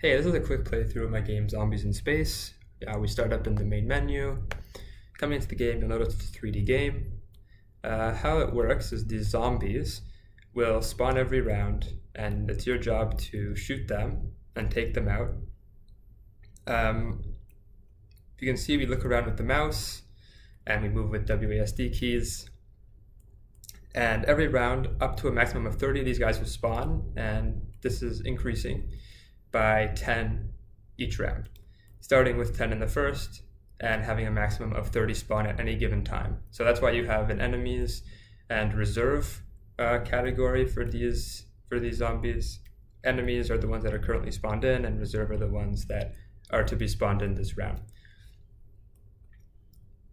Hey, this is a quick playthrough of my game Zombies in Space. We start up in the main menu. Coming into the game, you'll notice it's a 3D game. How it works is these zombies will spawn every round, and it's your job to shoot them and take them out. You can see we look around with the mouse, and we move with WASD keys. And every round, up to a maximum of 30, these guys will spawn, and this is increasing by 10 each round, starting with 10 in the first and having a maximum of 30 spawn at any given time. So that's why you have an enemies and reserve category for these zombies. Enemies are the ones that are currently spawned in, and reserve are the ones that are to be spawned in this round.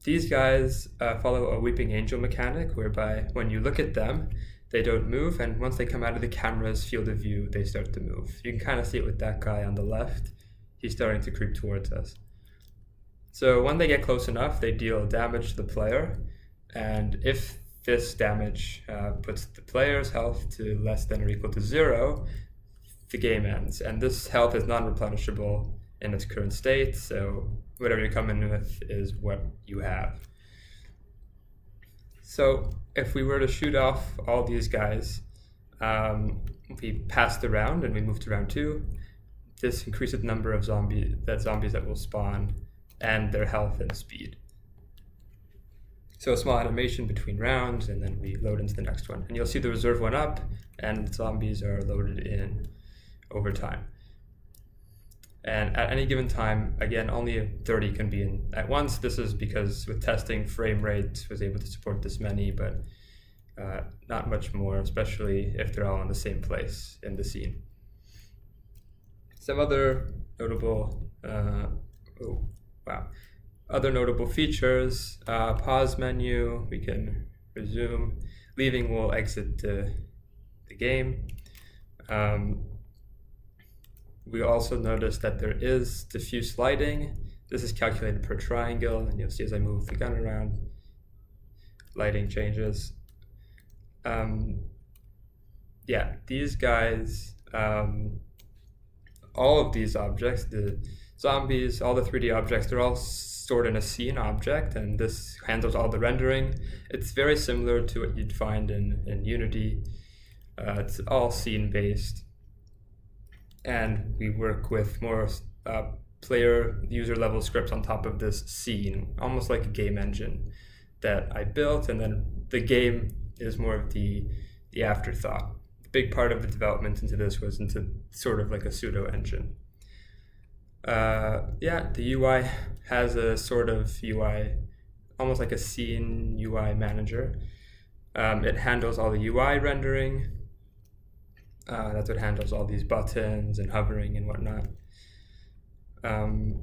These guys follow a Weeping Angel mechanic, whereby when you look at them, they don't move, and once they come out of the camera's field of view, they start to move. You can kind of see it with that guy on the left. He's starting to creep towards us. So when they get close enough, they deal damage to the player, and if this damage puts the player's health to less than or equal to 0, the game ends. And this health is non-replenishable in its current state, so whatever you come in with is what you have. So if we were to shoot off all these guys, we pass the round and we move to round 2. This increases the number of zombies that will spawn and their health and speed. So a small animation between rounds, and then we load into the next one. And you'll see the reserve went up, and zombies are loaded in over time. And at any given time, again, only 30 can be in at once. This is because with testing, frame rate was able to support this many, but not much more, especially if they're all in the same place in the scene. Some other notable, other notable features: pause menu. We can resume. Leaving will exit the game. We also notice that there is diffuse lighting. This is calculated per triangle, and you'll see as I move the gun around, lighting changes. These guys, all of these objects, the zombies, all the 3D objects, they're all stored in a scene object, and this handles all the rendering. It's very similar to what you'd find in Unity. It's all scene-based. And we work with more player user level scripts on top of this scene, almost like a game engine that I built, and then the game is more of the afterthought. A big part of the development into this was into sort of like a pseudo engine. The UI has a sort of UI, almost like a scene UI manager. It handles all the UI rendering. That's what handles all these buttons and hovering and whatnot. And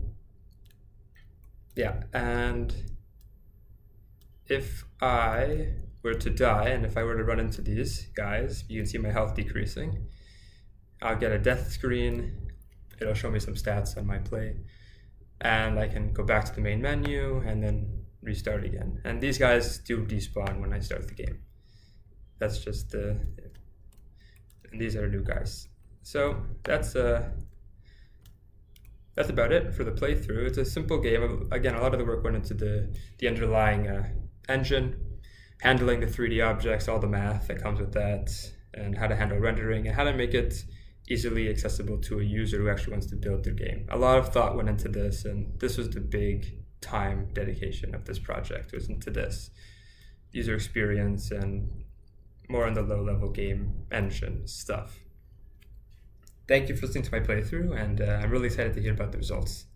if I were to die, and if I were to run into these guys, you can see my health decreasing. I'll get a death screen. It'll show me some stats on my play. And I can go back to the main menu and then restart again. And these guys do despawn when I start the game. That's just and these are new guys. So that's about it for the playthrough. It's a simple game. Again, a lot of the work went into the underlying engine, handling the 3D objects, all the math that comes with that, and how to handle rendering, and how to make it easily accessible to a user who actually wants to build their game. A lot of thought went into this, and this was the big time dedication of this project, was into this user experience and more on the low-level game engine stuff. Thank you for listening to my playthrough, and I'm really excited to hear about the results.